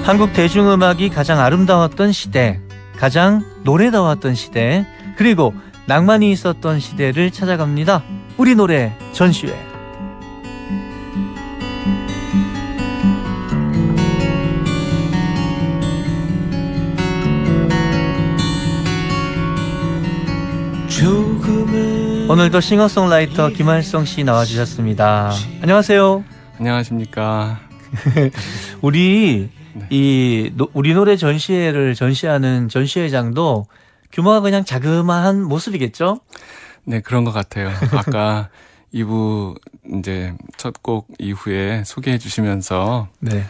한국 대중음악이 가장 아름다웠던 시대, 가장 노래다웠던 시대, 그리고 낭만이 있었던 시대를 찾아갑니다. 우리 노래 전시회. 오늘도 싱어송라이터 김할성 씨 나와주셨습니다. 안녕하세요. 안녕하십니까. 우리 우리 노래 전시회를 전시하는 전시회장도 규모가 그냥 자그마한 모습이겠죠? 네, 그런 것 같아요. 아까 2부 이제 첫 곡 이후에 소개해 주시면서 네.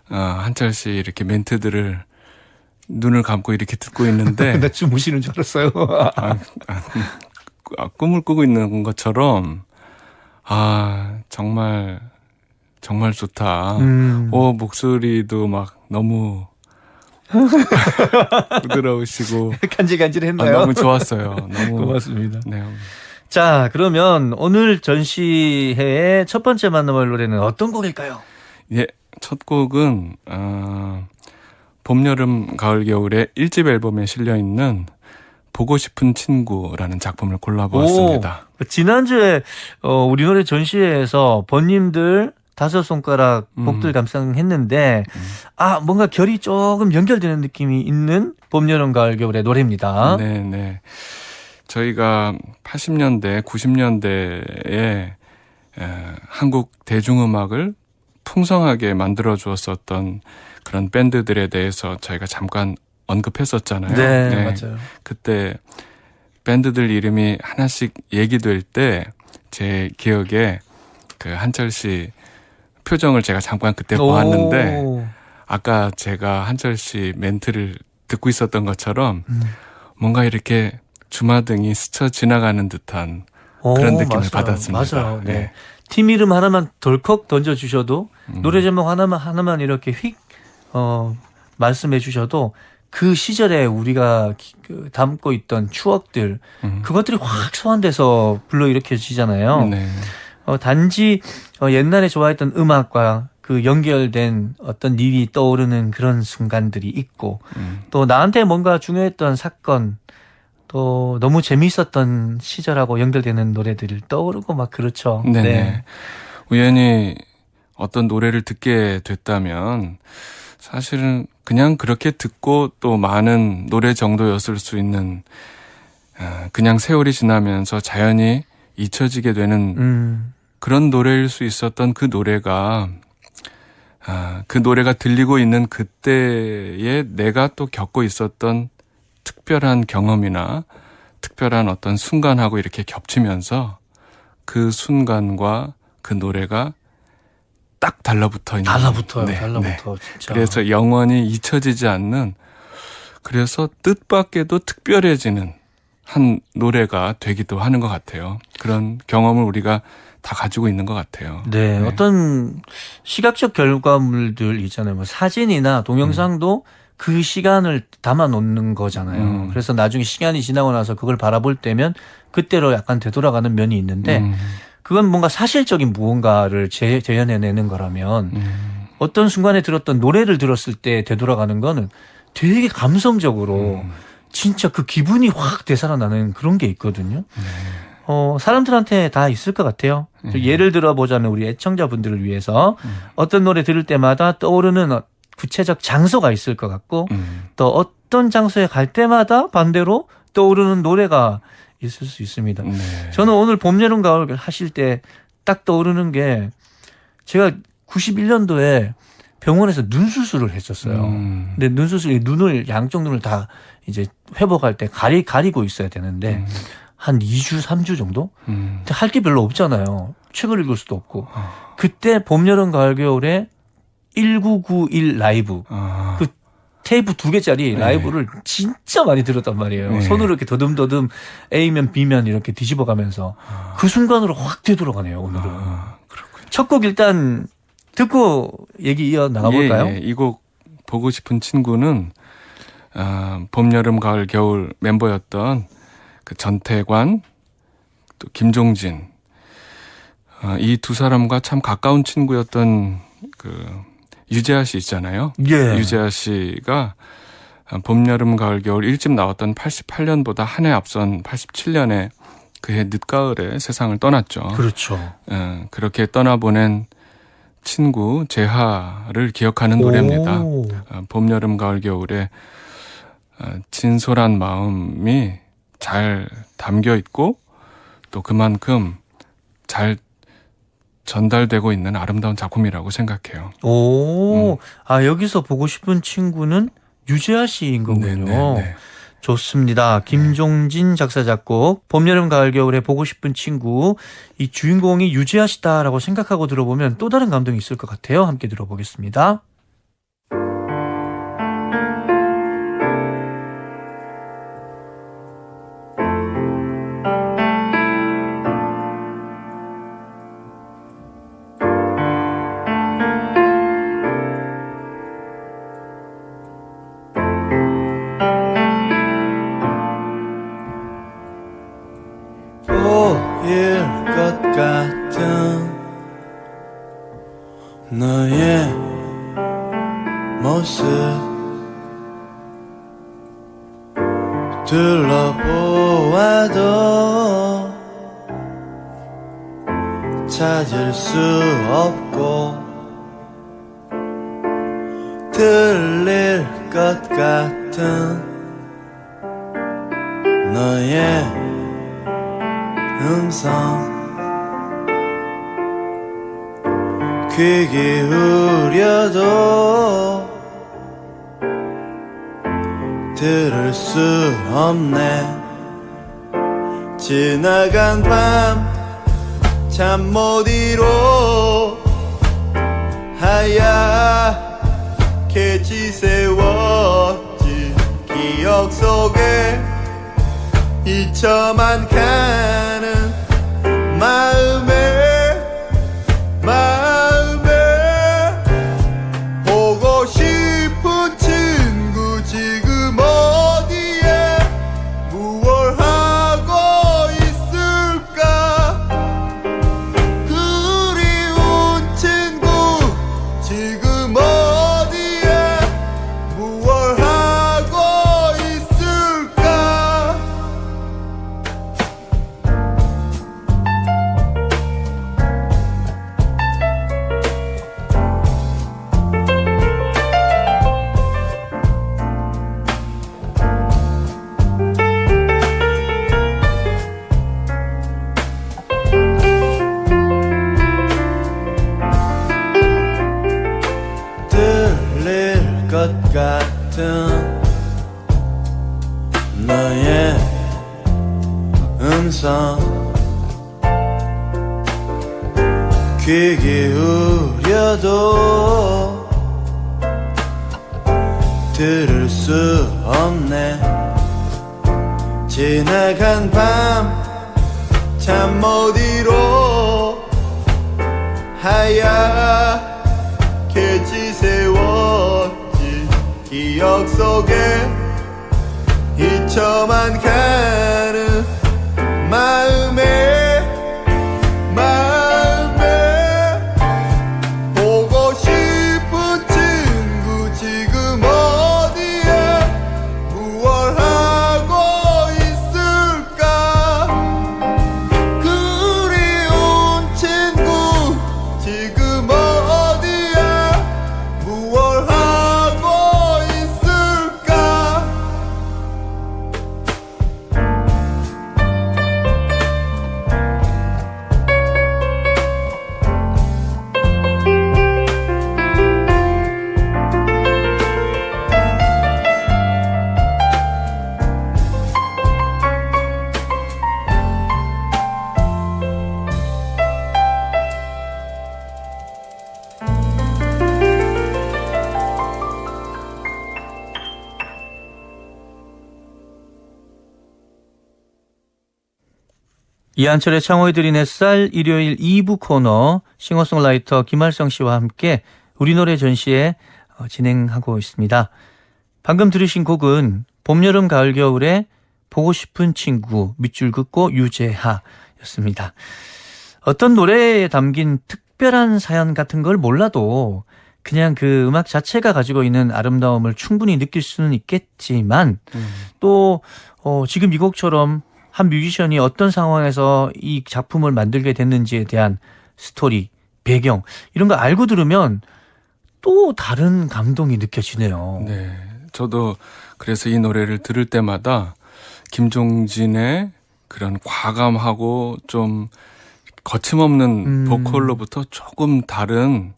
한철 씨 이렇게 멘트들을 눈을 감고 이렇게 듣고 있는데 나 주무시는 줄 알았어요. 꿈을 꾸고 있는 것처럼 정말 좋다. 목소리도 막 너무 부드러우시고 간질간질했나요? 너무 좋았어요. 너무 고맙습니다. 네. 자, 그러면 오늘 전시회의 첫 번째 만나볼 노래는 어떤 곡일까요? 예, 첫 곡은 봄, 여름, 가을, 겨울의 1집 앨범에 실려있는 보고 싶은 친구라는 작품을 골라보았습니다. 지난주에 우리 노래 전시회에서 번님들 5손가락 곡들 감상했는데 뭔가 결이 조금 연결되는 느낌이 있는 봄, 여름, 가을, 겨울의 노래입니다. 네. 저희가 80년대, 90년대에 한국 대중음악을 풍성하게 만들어 주었었던 그런 밴드들에 대해서 저희가 잠깐 언급했었잖아요. 네, 맞아요. 그때 밴드들 이름이 하나씩 얘기될 때 제 기억에 그 한철 씨 표정을 제가 잠깐 그때 보았는데 아까 제가 한철 씨 멘트를 듣고 있었던 것처럼 뭔가 이렇게 주마등이 스쳐 지나가는 듯한 그런 느낌을 받았습니다. 맞아요. 네. 팀 이름 하나만 덜컥 던져주셔도 노래 제목 하나만 이렇게 휙 말씀해 주셔도 그 시절에 우리가 담고 있던 추억들 그것들이 확 소환돼서 불러일으켜지잖아요. 네. 단지 옛날에 좋아했던 음악과 그 연결된 어떤 일이 떠오르는 그런 순간들이 있고 또 나한테 뭔가 중요했던 사건 또 너무 재미있었던 시절하고 연결되는 노래들을 떠오르고 막 그렇죠. 네. 우연히 어떤 노래를 듣게 됐다면 사실은 그냥 그렇게 듣고 또 많은 노래 정도였을 수 있는 그냥 세월이 지나면서 자연히 잊혀지게 되는 그런 노래일 수 있었던 그 노래가 들리고 있는 그때에 내가 또 겪고 있었던 특별한 경험이나 특별한 어떤 순간하고 이렇게 겹치면서 그 순간과 그 노래가 딱 달라붙어 있는. 달라붙어요. 네. 진짜. 그래서 영원히 잊혀지지 않는 그래서 뜻밖에도 특별해지는 한 노래가 되기도 하는 것 같아요. 그런 경험을 우리가 다 가지고 있는 것 같아요. 네. 어떤 시각적 결과물들 있잖아요. 뭐 사진이나 동영상도 그 시간을 담아 놓는 거잖아요. 그래서 나중에 시간이 지나고 나서 그걸 바라볼 때면 그때로 약간 되돌아가는 면이 있는데 그건 뭔가 사실적인 무언가를 재현해내는 거라면 어떤 순간에 들었던 노래를 들었을 때 되돌아가는 거는 되게 감성적으로 진짜 그 기분이 확 되살아나는 그런 게 있거든요. 사람들한테 다 있을 것 같아요. 예를 들어보자면 우리 애청자분들을 위해서 어떤 노래 들을 때마다 떠오르는 구체적 장소가 있을 것 같고 또 어떤 장소에 갈 때마다 반대로 떠오르는 노래가 있을 수 있습니다. 네. 저는 오늘 봄, 여름, 가을 하실 때 딱 떠오르는 게 제가 91년도에 병원에서 눈 수술을 했었어요. 근데 눈 수술이 양쪽 눈을 다 이제 회복할 때 가리고 있어야 되는데 한 2주, 3주 정도? 근데 할 게 별로 없잖아요. 책을 읽을 수도 없고. 그때 봄, 여름, 가을, 겨울에 1991 라이브. 그 테이프 2개짜리 라이브를 진짜 많이 들었단 말이에요. 손으로 이렇게 더듬더듬 A면 B면 이렇게 뒤집어 가면서 그 순간으로 확 되돌아가네요, 오늘은. 첫 곡 일단 듣고 얘기 이어 나가볼까요? 이 곡 보고 싶은 친구는 봄, 여름, 가을, 겨울 멤버였던 그 전태관, 또 김종진 이 두 사람과 참 가까운 친구였던 그 유재하 씨 있잖아요. 예. 유재하 씨가 봄, 여름, 가을, 겨울 1집 나왔던 88년보다 한 해 앞선 87년에 그해 늦가을에 세상을 떠났죠. 그렇죠. 그렇게 떠나보낸 친구 재하를 기억하는 노래입니다. 봄, 여름, 가을, 겨울에 진솔한 마음이 잘 담겨 있고 또 그만큼 잘 전달되고 있는 아름다운 작품이라고 생각해요. 여기서 보고 싶은 친구는 유재하 씨인 거군요. 네네네. 좋습니다. 김종진 작사 작곡 봄, 여름, 가을, 겨울에 보고 싶은 친구. 이 주인공이 유재하 씨다라고 생각하고 들어보면 또 다른 감동이 있을 것 같아요. 함께 들어보겠습니다. 보일 것 같은 너의 모습 둘러보아도 찾을 수 없고 들릴 것 같은 너의 음성 귀 기울여도 들을 수 없네. 지나간 밤 잠 못 이뤄 하얗게 지새웠지 기억 속에 잊혀만 가는 마음에 보고 싶은 친구 지금 어디에 무얼 하고 있을까. 그리운 친구 지금 어디에 무얼 하고 있을까. 들릴 것 같은 너의 음성 귀 기울여도 들을 수 없네. 지나간 밤 잠 못 이뤄 하얗게 지새웠지 기억 속에 잊혀만 가는 마음에 보고 싶은 친구 지금 어디에 무얼 하고 있을까. 그리운 친구 지금 어디에 무얼 하고 있을까. 이한철의 창호의 들인 햇살 일요일 2부 코너 싱어송라이터 김할성 씨와 함께 우리 노래 전시회 진행하고 있습니다. 방금 들으신 곡은 봄, 여름, 가을, 겨울에 보고 싶은 친구 밑줄 긋고 유재하였습니다. 어떤 노래에 담긴 특별한 사연 같은 걸 몰라도 그냥 그 음악 자체가 가지고 있는 아름다움을 충분히 느낄 수는 있겠지만 또 지금 이 곡처럼 한 뮤지션이 어떤 상황에서 이 작품을 만들게 됐는지에 대한 스토리, 배경 이런 거 알고 들으면 또 다른 감동이 느껴지네요. 네. 저도 그래서 이 노래를 들을 때마다 김종진의 그런 과감하고 좀 거침없는 보컬로부터 조금 다른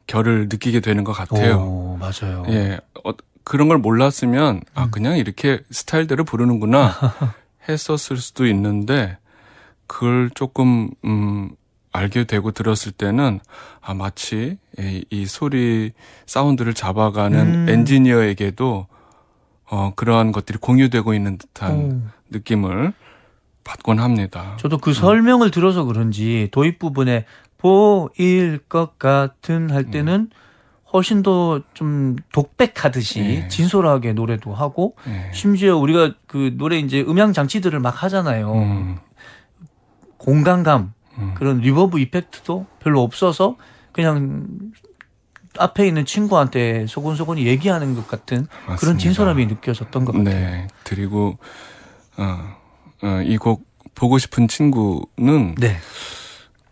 결을 느끼게 되는 것 같아요. 오, 맞아요. 예. 그런 걸 몰랐으면 그냥 이렇게 스타일대로 부르는구나 했었을 수도 있는데 그걸 조금 알게 되고 들었을 때는 마치 이 소리 사운드를 잡아가는 엔지니어에게도 그러한 것들이 공유되고 있는 듯한 느낌을 받곤 합니다. 저도 그 설명을 들어서 그런지 도입 부분에 보일 것 같은 할 때는 훨씬 더 좀 독백하듯이 네. 진솔하게 노래도 하고 네. 심지어 우리가 그 노래 이제 음향 장치들을 막 하잖아요. 공간감 그런 리버브 이펙트도 별로 없어서 그냥 앞에 있는 친구한테 소곤소곤 얘기하는 것 같은 맞습니다. 그런 진솔함이 느껴졌던 것 같아요. 네. 그리고 이 곡 보고 싶은 친구는 네.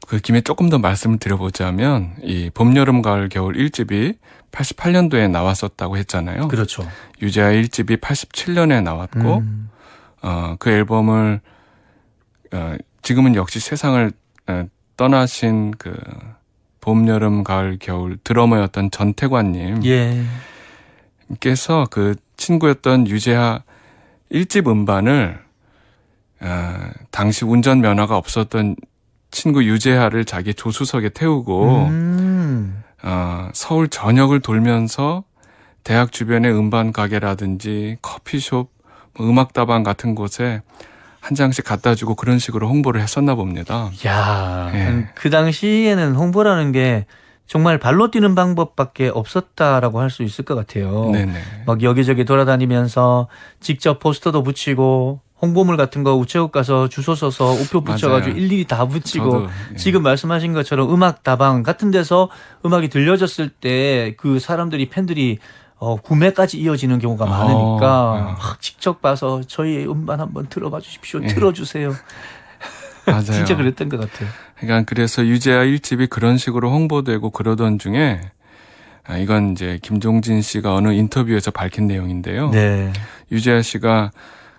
그 김에 조금 더 말씀을 드려보자면 이 봄, 여름, 가을, 겨울 1집이 88년도에 나왔었다고 했잖아요. 그렇죠. 유재하 1집이 87년에 나왔고 그 앨범을 지금은 역시 세상을 떠나신 그 봄, 여름, 가을, 겨울 드러머였던 전태관님 예. 께서 그 친구였던 유재하 1집 음반을 당시 운전면허가 없었던 친구 유재하를 자기 조수석에 태우고 서울 전역을 돌면서 대학 주변의 음반 가게라든지 커피숍, 음악다방 같은 곳에 한 장씩 갖다 주고 그런 식으로 홍보를 했었나 봅니다. 야, 예. 그 당시에는 홍보라는 게 정말 발로 뛰는 방법밖에 없었다라고 할 수 있을 것 같아요. 네네. 막 여기저기 돌아다니면서 직접 포스터도 붙이고 홍보물 같은 거 우체국 가서 주소 써서 우표 붙여가지고 맞아요. 일일이 다 붙이고 저도, 예. 지금 말씀하신 것처럼 음악 다방 같은 데서 음악이 들려졌을 때 그 사람들이 팬들이 구매까지 이어지는 경우가 많으니까 막 직접 봐서 저희 음반 한번 들어봐 주십시오. 예. 틀어주세요. 맞아요. 진짜 그랬던 것 같아요. 그러니까 그래서 유재하 1집이 그런 식으로 홍보되고 그러던 중에 이건 이제 김종진 씨가 어느 인터뷰에서 밝힌 내용인데요. 네. 유재하 씨가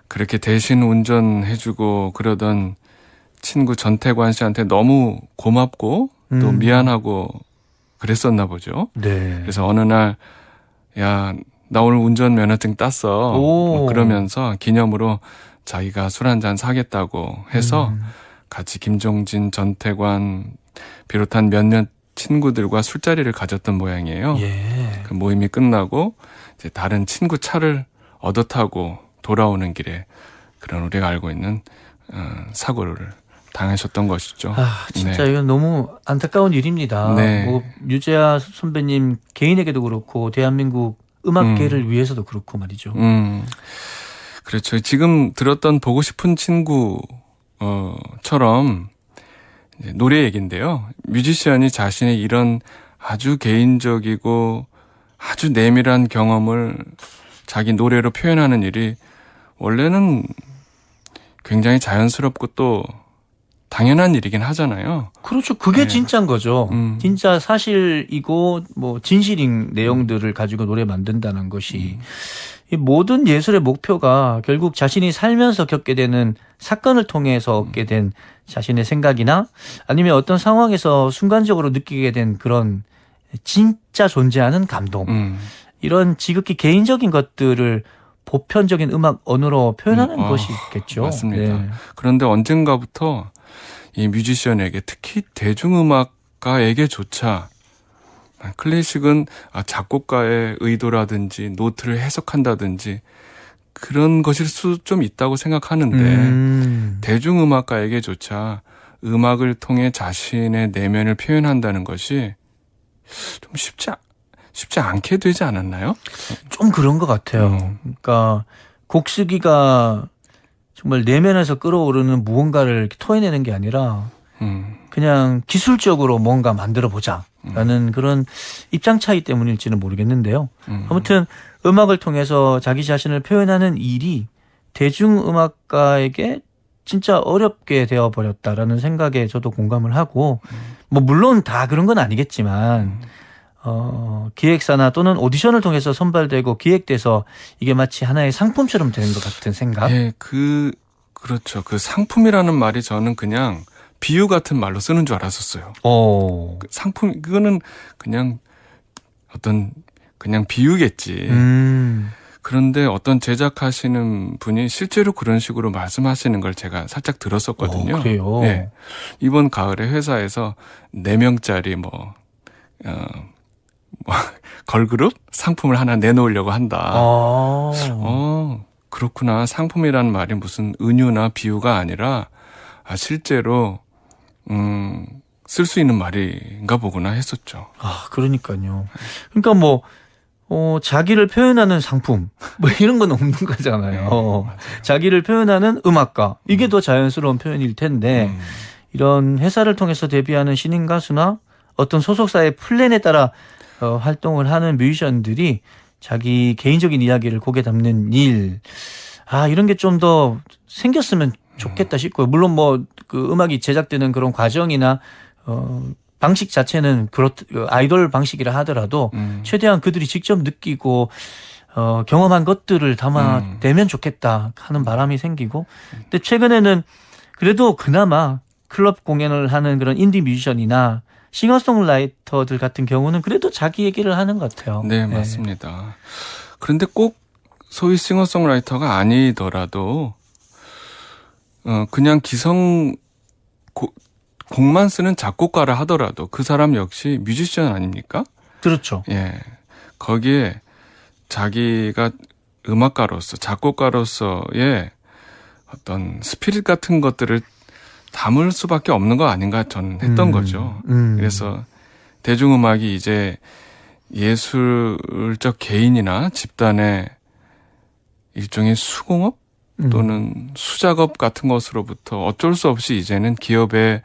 그렇게 대신 운전해주고 그러던 친구 전태관 씨한테 너무 고맙고 또 미안하고 그랬었나 보죠. 네. 그래서 어느 날 야, 나 오늘 운전면허증 땄어. 뭐 그러면서 기념으로 자기가 술 한잔 사겠다고 해서 같이 김종진, 전태관 비롯한 몇몇 친구들과 술자리를 가졌던 모양이에요. 예. 그 모임이 끝나고 이제 다른 친구 차를 얻어 타고 돌아오는 길에 그런 우리가 알고 있는 사고를 당하셨던 것이죠. 아, 진짜 네. 이건 너무 안타까운 일입니다. 네. 뭐 유재하 선배님 개인에게도 그렇고 대한민국 음악계를 위해서도 그렇고 말이죠. 그렇죠. 지금 들었던 보고 싶은 친구처럼 이제 노래 얘기인데요. 뮤지션이 자신의 이런 아주 개인적이고 아주 내밀한 경험을 자기 노래로 표현하는 일이 원래는 굉장히 자연스럽고 또 당연한 일이긴 하잖아요. 그렇죠. 그게 네. 진짜인 거죠. 진짜 사실이고 뭐 진실인 내용들을 가지고 노래 만든다는 것이 이 모든 예술의 목표가 결국 자신이 살면서 겪게 되는 사건을 통해서 얻게 된 자신의 생각이나 아니면 어떤 상황에서 순간적으로 느끼게 된 그런 진짜 존재하는 감동. 이런 지극히 개인적인 것들을 보편적인 음악 언어로 표현하는 것이겠죠. 맞습니다. 네. 그런데 언젠가부터 이 뮤지션에게 특히 대중음악가에게조차 클래식은 작곡가의 의도라든지 노트를 해석한다든지 그런 것일 수 좀 있다고 생각하는데 대중음악가에게조차 음악을 통해 자신의 내면을 표현한다는 것이 좀 쉽지 않게 되지 않았나요? 좀 그런 것 같아요. 그러니까 곡 쓰기가 정말 내면에서 끌어오르는 무언가를 이렇게 토해내는 게 아니라 그냥 기술적으로 뭔가 만들어 보자라는 그런 입장 차이 때문일지는 모르겠는데요. 아무튼 음악을 통해서 자기 자신을 표현하는 일이 대중음악가에게 진짜 어렵게 되어버렸다라는 생각에 저도 공감을 하고, 뭐 물론 다 그런 건 아니겠지만 기획사나 또는 오디션을 통해서 선발되고 기획돼서 이게 마치 하나의 상품처럼 되는 것 같은 생각. 예, 그렇죠. 그 상품이라는 말이 저는 그냥 비유 같은 말로 쓰는 줄 알았었어요. 그 상품, 그거는 그냥 그냥 비유겠지. 그런데 어떤 제작하시는 분이 실제로 그런 식으로 말씀하시는 걸 제가 살짝 들었었거든요. 그래요? 예. 이번 가을에 회사에서 4명짜리 걸그룹 상품을 하나 내놓으려고 한다. 그렇구나. 상품이라는 말이 무슨 은유나 비유가 아니라 실제로 쓸 수 있는 말인가 보구나 했었죠. 그러니까요. 그러니까 뭐 자기를 표현하는 상품 뭐 이런 건 없는 거잖아요. 자기를 표현하는 음악가 이게 더 자연스러운 표현일 텐데 이런 회사를 통해서 데뷔하는 신인 가수나 어떤 소속사의 플랜에 따라 활동을 하는 뮤지션들이 자기 개인적인 이야기를 곡에 담는 일, 이런 게 좀 더 생겼으면 좋겠다 싶고요. 물론 뭐 그 음악이 제작되는 그런 과정이나 방식 자체는 아이돌 방식이라 하더라도 최대한 그들이 직접 느끼고 경험한 것들을 담아내면 좋겠다 하는 바람이 생기고, 근데 최근에는 그래도 그나마 클럽 공연을 하는 그런 인디 뮤지션이나 싱어송라이터들 같은 경우는 그래도 자기 얘기를 하는 것 같아요. 네, 맞습니다. 그런데 꼭 소위 싱어송라이터가 아니더라도 그냥 곡만 쓰는 작곡가라 하더라도 그 사람 역시 뮤지션 아닙니까? 그렇죠. 예. 거기에 자기가 음악가로서, 작곡가로서의 어떤 스피릿 같은 것들을 담을 수밖에 없는 거 아닌가 저는 했던 거죠. 그래서 대중음악이 이제 예술적 개인이나 집단의 일종의 수공업 또는 수작업 같은 것으로부터 어쩔 수 없이 이제는 기업의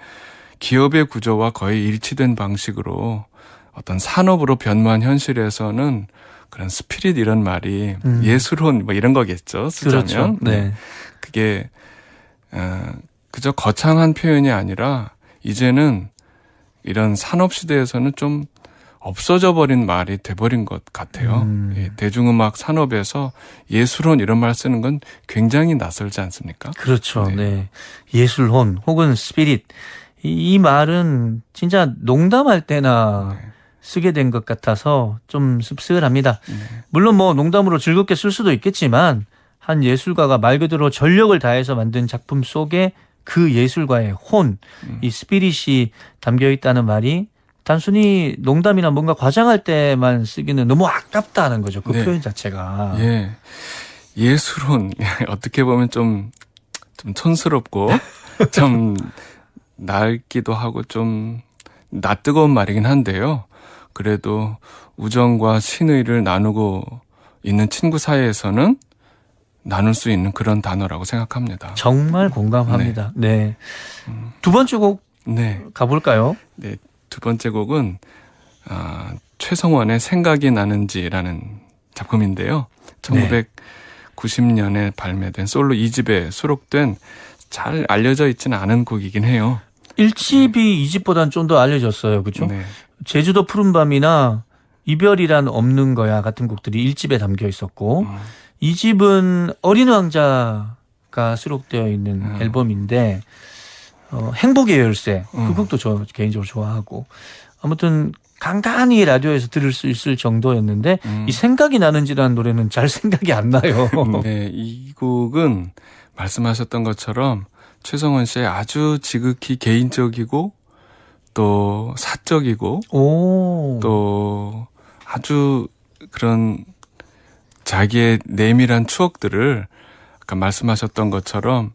구조와 거의 일치된 방식으로 어떤 산업으로 변모한 현실에서는 그런 스피릿 이런 말이 예술혼 뭐 이런 거겠죠. 쓰자면. 그렇죠. 네. 그게 그저 거창한 표현이 아니라 이제는 이런 산업 시대에서는 좀 없어져 버린 말이 돼버린 것 같아요. 예, 대중음악 산업에서 예술혼 이런 말 쓰는 건 굉장히 낯설지 않습니까? 그렇죠. 네. 예술혼 혹은 스피릿. 이 말은 진짜 농담할 때나 쓰게 된 것 같아서 좀 씁쓸합니다. 물론 뭐 농담으로 즐겁게 쓸 수도 있겠지만 한 예술가가 말 그대로 전력을 다해서 만든 작품 속에 그 예술가의 혼, 이 스피릿이 담겨 있다는 말이 단순히 농담이나 뭔가 과장할 때만 쓰기는 너무 아깝다는 거죠. 그 표현 자체가. 예. 예술혼. 어떻게 보면 좀 촌스럽고 좀 낡기도 하고 좀 낯뜨거운 말이긴 한데요. 그래도 우정과 신의를 나누고 있는 친구 사이에서는 나눌 수 있는 그런 단어라고 생각합니다. 정말 공감합니다. 네. 두 번째 곡 가볼까요? 네. 두 번째 곡은 최성원의 생각이 나는지라는 작품인데요. 1990년에 발매된 솔로 2집에 수록된 잘 알려져 있지는 않은 곡이긴 해요. 1집이 2집보다는 좀 더 알려졌어요. 그렇죠? 네. 제주도 푸른밤이나 이별이란 없는 거야 같은 곡들이 1집에 담겨 있었고 2집은 어린 왕자가 수록되어 있는 앨범인데 행복의 열쇠 그 곡도 저 개인적으로 좋아하고 아무튼 간간히 라디오에서 들을 수 있을 정도였는데 이 생각이 나는지라는 노래는 잘 생각이 안 나요. 네, 이 곡은 말씀하셨던 것처럼 최성원 씨의 아주 지극히 개인적이고 또 사적이고 또 아주 그런 자기의 내밀한 추억들을 아까 말씀하셨던 것처럼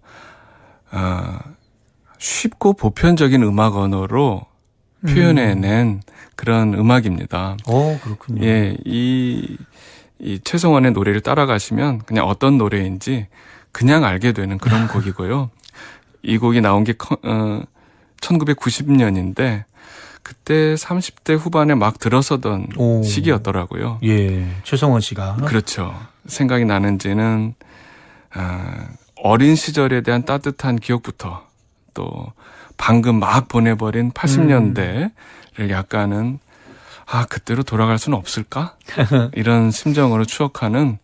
쉽고 보편적인 음악 언어로 표현해낸 그런 음악입니다. 그렇군요. 예, 이 최성원의 노래를 따라가시면 그냥 어떤 노래인지 그냥 알게 되는 그런 곡이고요. 이 곡이 나온 게 1990년인데 그때 30대 후반에 막 들어서던 오. 시기였더라고요. 예, 최성원 씨가. 그렇죠. 생각이 나는지는 어린 시절에 대한 따뜻한 기억부터 또 방금 막 보내버린 80년대를 약간은 그때로 돌아갈 수는 없을까? 이런 심정으로 추억하는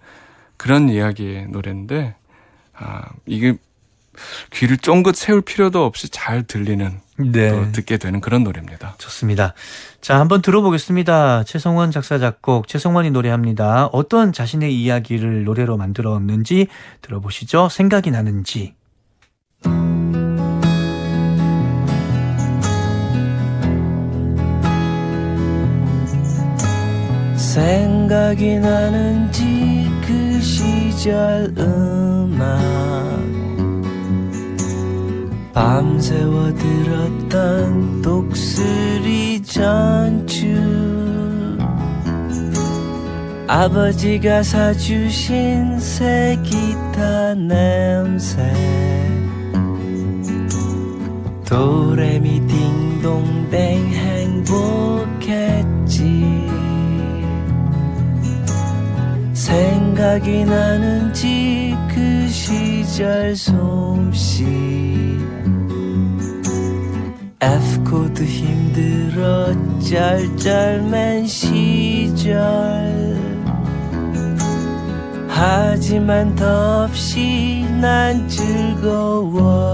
그런 이야기의 노래인데 이게 귀를 쫑긋 세울 필요도 없이 잘 들리는 네. 또 듣게 되는 그런 노래입니다. 좋습니다. 자, 한번 들어보겠습니다. 최성원 작사 작곡, 최성원이 노래합니다. 어떤 자신의 이야기를 노래로 만들었는지 들어보시죠. 생각이 나는지. 생각이 나는지 그 시절 음악 밤새워 들었던 독수리 전주 아버지가 사주신 새 기타 냄새 도레미 딩동댕 행복했지 생각이 나는지 그 시절 솜씨 F코드 힘들어 쩔쩔맨 시절 하지만 덥시 난 즐거웠고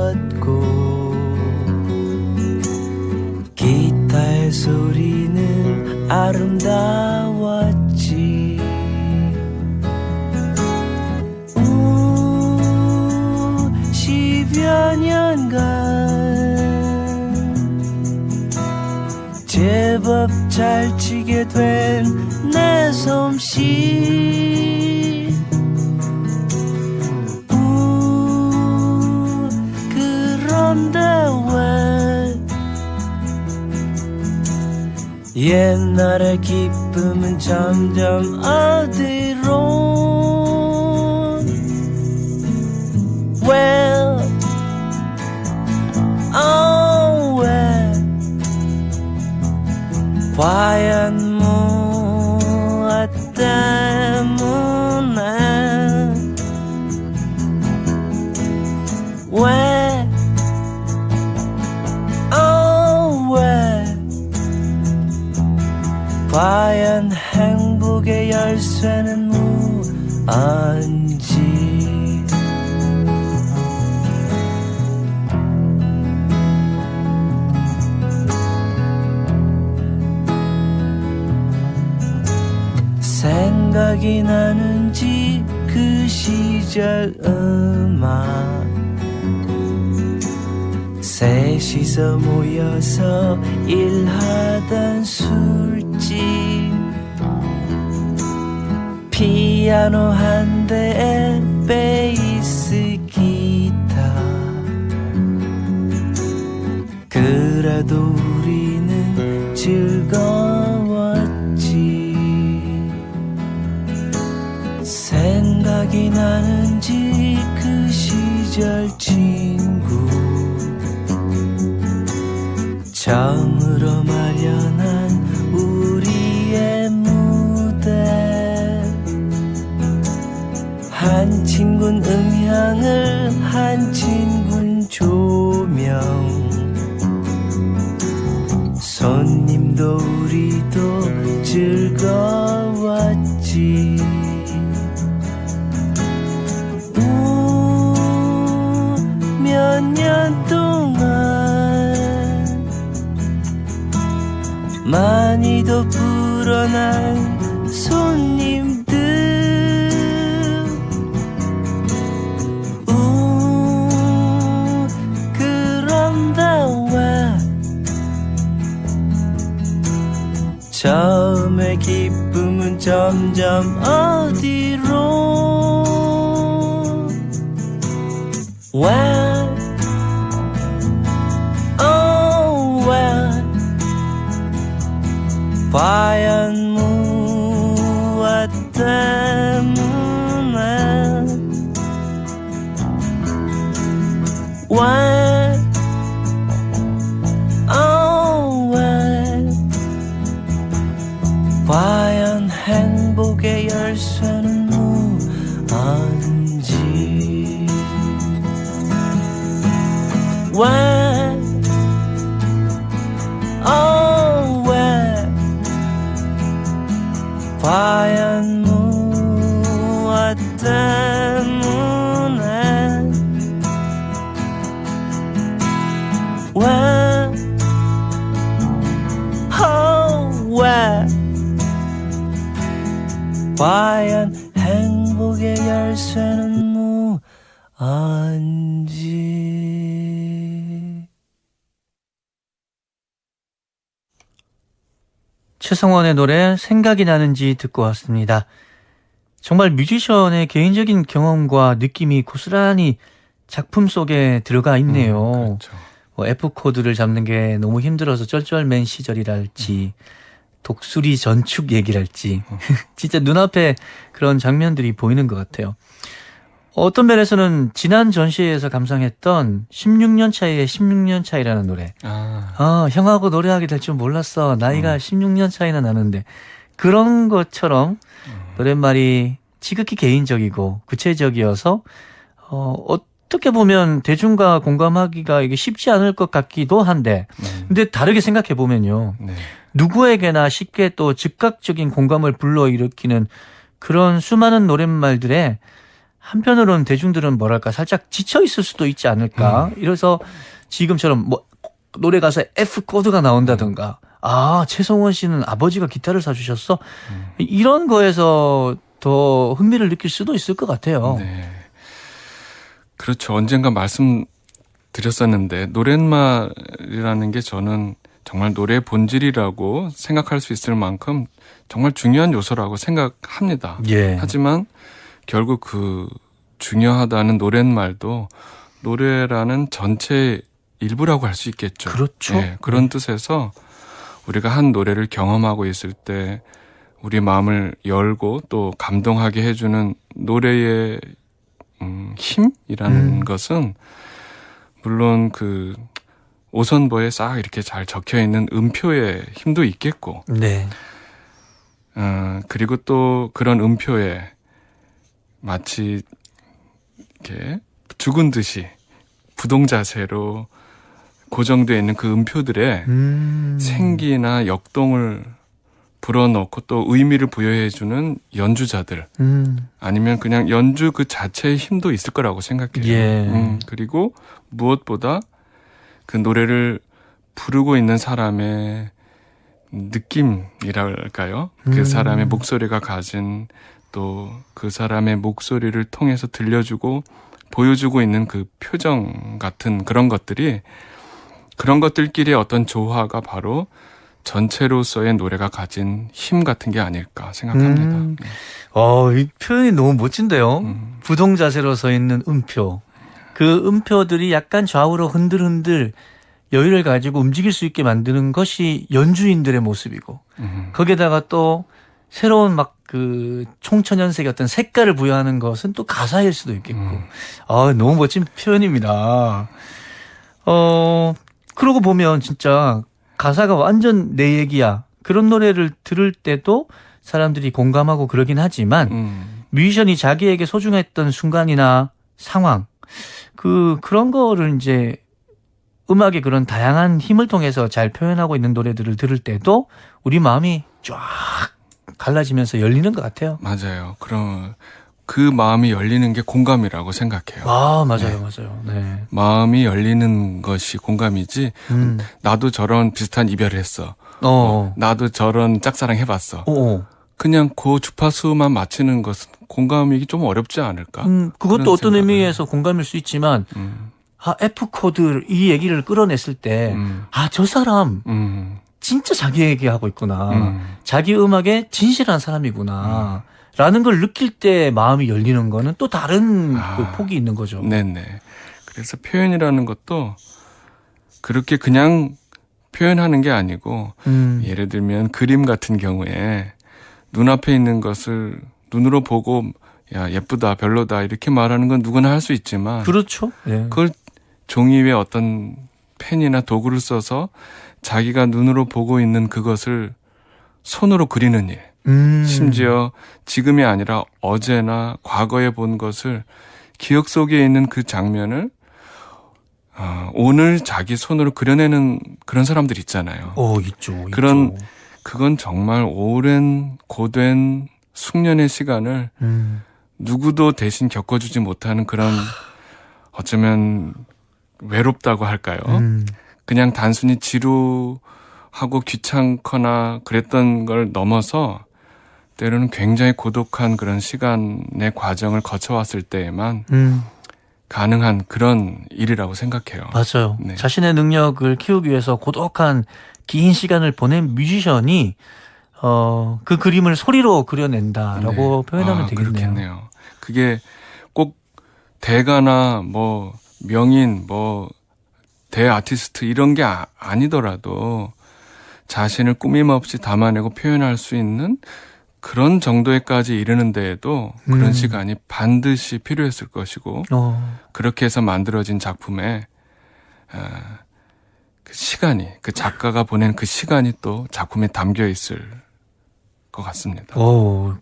기타의 소리는 아름다웠지 10여 년간 제법 잘 치게 된 내 솜씨 그런데 왜 옛날의 기쁨은 점점 어디로 Well Oh well 과연 무엇 때문에 왜 Oh 왜 과연 행복의 열쇠는 무언지 생각이 나는지 그 시절 음악 셋이서 모여서 일하던 술집 피아노 한 대에 베이스 기타 그래도 우리는 즐거웠지 생각이 나는지 그 시절 친구 처음으로 마련한 우리의 무대 한 친구는 음향을 한 친구는 조명 손님도 우리도 즐거웠지 몇 년 동안 많이도 불어난 손님들 그런데 왜 처음의 기쁨은 점점 어디로 Well, oh well 과연 무엇 때문에 Why 행복의 열쇠는 무언지 왜 왜 과연 무엇 때문에 왜 과연 행복의 열쇠는 무언지. 최성원의 노래 생각이 나는지 듣고 왔습니다. 정말 뮤지션의 개인적인 경험과 느낌이 고스란히 작품 속에 들어가 있네요. 그렇죠. 뭐 F 코드를 잡는 게 너무 힘들어서 쩔쩔맨 시절이랄지 독수리 전축 얘기랄지 진짜 눈앞에 그런 장면들이 보이는 것 같아요. 어떤 면에서는 지난 전시회에서 감상했던 16년 차이의 16년 차이라는 노래. 형하고 노래하게 될 줄 몰랐어. 나이가 16년 차이나 나는데. 그런 것처럼 노랫말이 지극히 개인적이고 구체적이어서 어떻게 보면 대중과 공감하기가 이게 쉽지 않을 것 같기도 한데 근데 다르게 생각해 보면요. 네. 누구에게나 쉽게 또 즉각적인 공감을 불러일으키는 그런 수많은 노랫말들에 한편으로는 대중들은 뭐랄까 살짝 지쳐 있을 수도 있지 않을까. 이래서 지금처럼 뭐 노래 가사에 F 코드가 나온다든가 최성원 씨는 아버지가 기타를 사주셨어. 이런 거에서 더 흥미를 느낄 수도 있을 것 같아요. 네. 그렇죠. 언젠가 말씀드렸었는데 노랫말이라는 게 저는 정말 노래의 본질이라고 생각할 수 있을 만큼 정말 중요한 요소라고 생각합니다. 예. 하지만 결국 그 중요하다는 노랫말도 노래라는 전체의 일부라고 할 수 있겠죠. 그렇죠. 네, 그런 뜻에서 우리가 한 노래를 경험하고 있을 때 우리 마음을 열고 또 감동하게 해주는 노래의 힘이라는 것은 물론 그 오선보에 싹 이렇게 잘 적혀 있는 음표의 힘도 있겠고, 네. 그리고 또 그런 음표에 마치 이렇게 죽은 듯이 부동자세로 고정되어 있는 그 음표들에 생기나 역동을 불어넣고 또 의미를 부여해주는 연주자들, 아니면 그냥 연주 그 자체의 힘도 있을 거라고 생각해요. 예. 그리고 무엇보다 그 노래를 부르고 있는 사람의 느낌이랄까요? 그 사람의 목소리가 가진 또 그 사람의 목소리를 통해서 들려주고 보여주고 있는 그 표정 같은 그런 것들이 그런 것들끼리의 어떤 조화가 바로 전체로서의 노래가 가진 힘 같은 게 아닐까 생각합니다. 이 표현이 너무 멋진데요. 부동자세로 서 있는 음표. 그 음표들이 약간 좌우로 흔들흔들 여유를 가지고 움직일 수 있게 만드는 것이 연주인들의 모습이고 거기에다가 또 새로운 막 그 총천연색의 어떤 색깔을 부여하는 것은 또 가사일 수도 있겠고 너무 멋진 표현입니다. 그러고 보면 진짜 가사가 완전 내 얘기야. 그런 노래를 들을 때도 사람들이 공감하고 그러긴 하지만 뮤지션이 자기에게 소중했던 순간이나 상황 그런 거를 이제 음악의 그런 다양한 힘을 통해서 잘 표현하고 있는 노래들을 들을 때도 우리 마음이 쫙 갈라지면서 열리는 것 같아요. 맞아요. 그럼 그 마음이 열리는 게 공감이라고 생각해요. 맞아요. 맞아요. 네. 마음이 열리는 것이 공감이지. 나도 저런 비슷한 이별을 했어. 나도 저런 짝사랑 해봤어. 그냥 그 주파수만 맞추는 것은 공감이 좀 어렵지 않을까? 그것도 어떤 의미에서 공감일 수 있지만 F 코드 이 얘기를 끌어냈을 때 저 사람 진짜 자기 얘기하고 있구나. 자기 음악에 진실한 사람이구나. 라는 걸 느낄 때 마음이 열리는 거는 또 다른 그 폭이 있는 거죠. 네네. 그래서 표현이라는 것도 그렇게 그냥 표현하는 게 아니고 예를 들면 그림 같은 경우에 눈앞에 있는 것을 눈으로 보고 야 예쁘다 별로다 이렇게 말하는 건 누구나 할 수 있지만 그렇죠. 네. 그걸 종이 위에 어떤 펜이나 도구를 써서 자기가 눈으로 보고 있는 그것을 손으로 그리는 일. 심지어 지금이 아니라 어제나 과거에 본 것을 기억 속에 있는 그 장면을 오늘 자기 손으로 그려내는 그런 사람들 있잖아요. 있죠. 그건 정말 오랜 고된 숙련의 시간을 누구도 대신 겪어주지 못하는 그런 어쩌면 외롭다고 할까요? 그냥 단순히 지루하고 귀찮거나 그랬던 걸 넘어서 때로는 굉장히 고독한 그런 시간의 과정을 거쳐왔을 때에만 가능한 그런 일이라고 생각해요. 맞아요. 네. 자신의 능력을 키우기 위해서 고독한 긴 시간을 보낸 뮤지션이 그 그림을 소리로 그려낸다라고 표현하면 되겠네요. 그렇겠네요. 그게 꼭 대가나 뭐 명인 뭐 대아티스트 이런 게 아니더라도 자신을 꾸밈없이 담아내고 표현할 수 있는 그런 정도에까지 이르는 데에도 그런 시간이 반드시 필요했을 것이고 그렇게 해서 만들어진 작품에 그 시간이 그 작가가 보낸 그 시간이 또 작품에 담겨 있을 것 같습니다.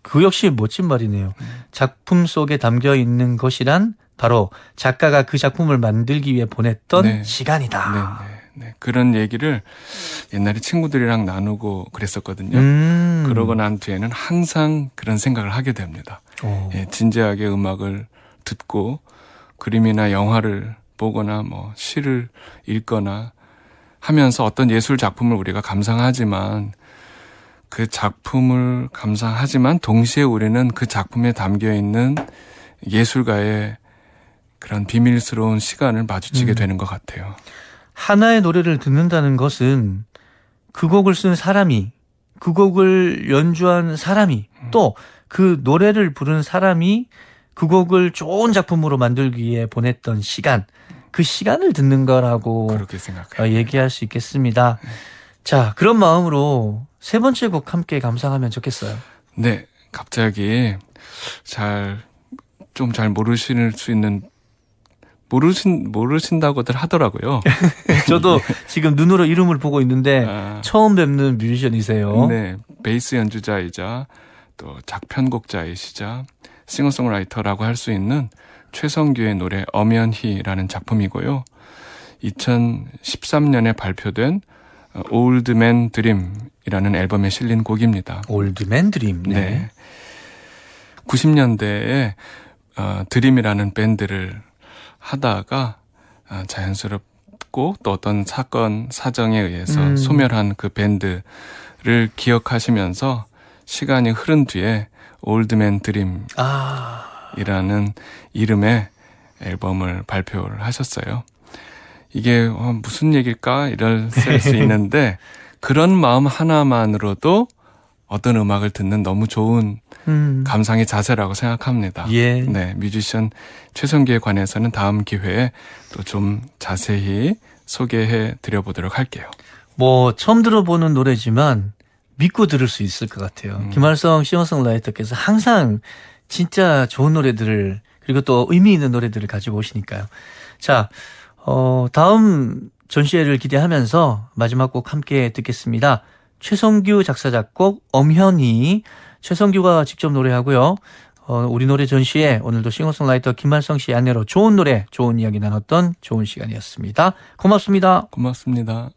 그 역시 멋진 말이네요. 작품 속에 담겨 있는 것이란 바로 작가가 그 작품을 만들기 위해 보냈던 네. 시간이다. 네. 그런 얘기를 옛날에 친구들이랑 나누고 그랬었거든요. 그러고 난 뒤에는 항상 그런 생각을 하게 됩니다. 예, 진지하게 음악을 듣고 그림이나 영화를 보거나 뭐 시를 읽거나 하면서 어떤 예술 작품을 우리가 감상하지만 그 작품을 감상하지만 동시에 우리는 그 작품에 담겨 있는 예술가의 그런 비밀스러운 시간을 마주치게 되는 것 같아요. 하나의 노래를 듣는다는 것은 그 곡을 쓴 사람이, 그 곡을 연주한 사람이, 또 그 노래를 부른 사람이 그 곡을 좋은 작품으로 만들기 위해 보냈던 시간, 그 시간을 듣는 거라고 그렇게 생각해요. 얘기할 수 있겠습니다. 자, 그런 마음으로 세 번째 곡 함께 감상하면 좋겠어요. 네, 갑자기 좀 잘 모르실 수 있는 모르신다고들 하더라고요. 저도 지금 눈으로 이름을 보고 있는데 처음 뵙는 뮤지션이세요. 네, 베이스 연주자이자 또 작편곡자이시자 싱어송라이터라고 할 수 있는 최성규의 노래 엄연히라는 작품이고요. 2013년에 발표된 올드맨 드림이라는 앨범에 실린 곡입니다. 올드맨 드림. 네. 90년대에 드림이라는 밴드를 하다가 자연스럽고 또 어떤 사건 사정에 의해서 소멸한 그 밴드를 기억하시면서 시간이 흐른 뒤에 올드맨 드림이라는 이름의 앨범을 발표를 하셨어요. 이게 무슨 얘기일까 이럴 수 있는데 그런 마음 하나만으로도 어떤 음악을 듣는 너무 좋은 감상의 자세라고 생각합니다. 예. 네, 뮤지션 최성규에 관해서는 다음 기회에 또 좀 자세히 소개해 드려보도록 할게요. 뭐 처음 들어보는 노래지만 믿고 들을 수 있을 것 같아요. 김할성 싱어송라이터께서 항상 진짜 좋은 노래들을 그리고 또 의미 있는 노래들을 가지고 오시니까요. 자, 다음 전시회를 기대하면서 마지막 곡 함께 듣겠습니다. 최성규 작사 작곡 엄현희, 최성규가 직접 노래하고요. 우리 노래 전시회 오늘도 싱어송라이터 김할성 씨 아내로 좋은 노래, 좋은 이야기 나눴던 좋은 시간이었습니다. 고맙습니다. 고맙습니다.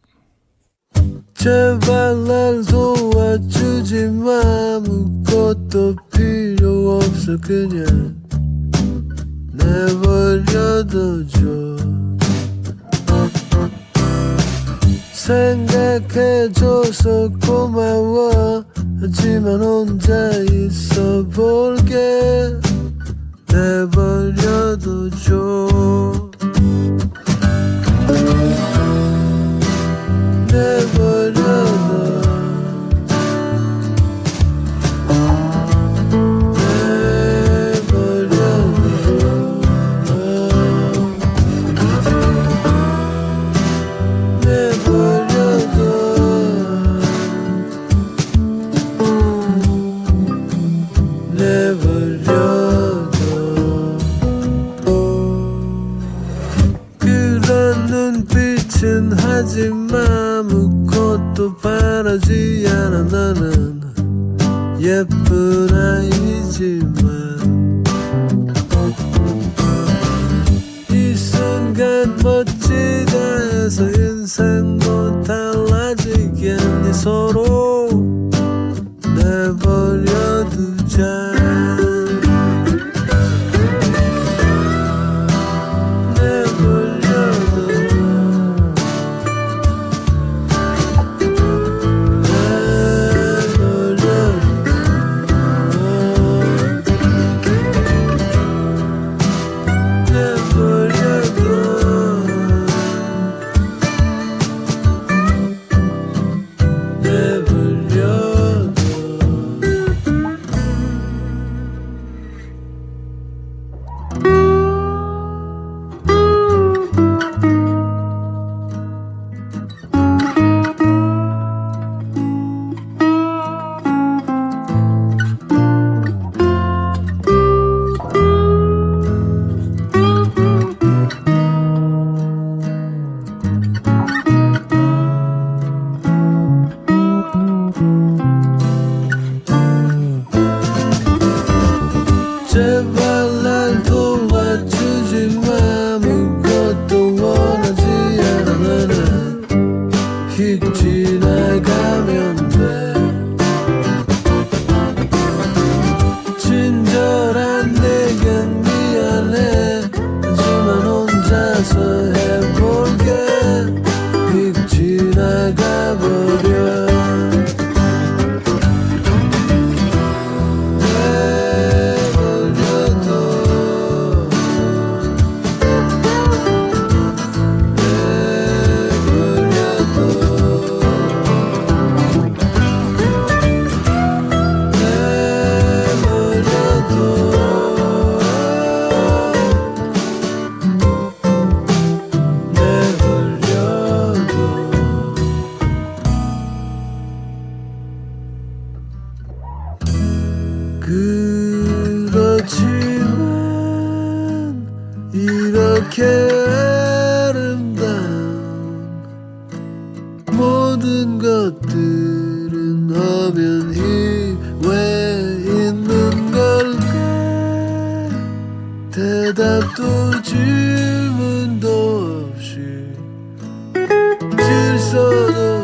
제발 날 도와주지 마 아무것도 필요 없어 그냥 내버려둬 줘 생각해줘서 고마워 하지만 혼자 있어 볼게 내버려둬 줘 그런 눈빛은 하지마 아무것도 바라지 않아 나는 뿐 아니지만 이 순간 멋지다 해서 인생도 달라지겠니 서로 내버려두자 제발 날 도와주지 마 아무것도 원하지 않아 나는 휙 지나가면 돼 친절한 내겐 미안해 하지만 혼자서 해볼게 휙 지나가버려 그렇지만 이렇게 아름다운 모든 것들은 엄연히 왜 있는 걸까 대답도 질문도 없이 질서도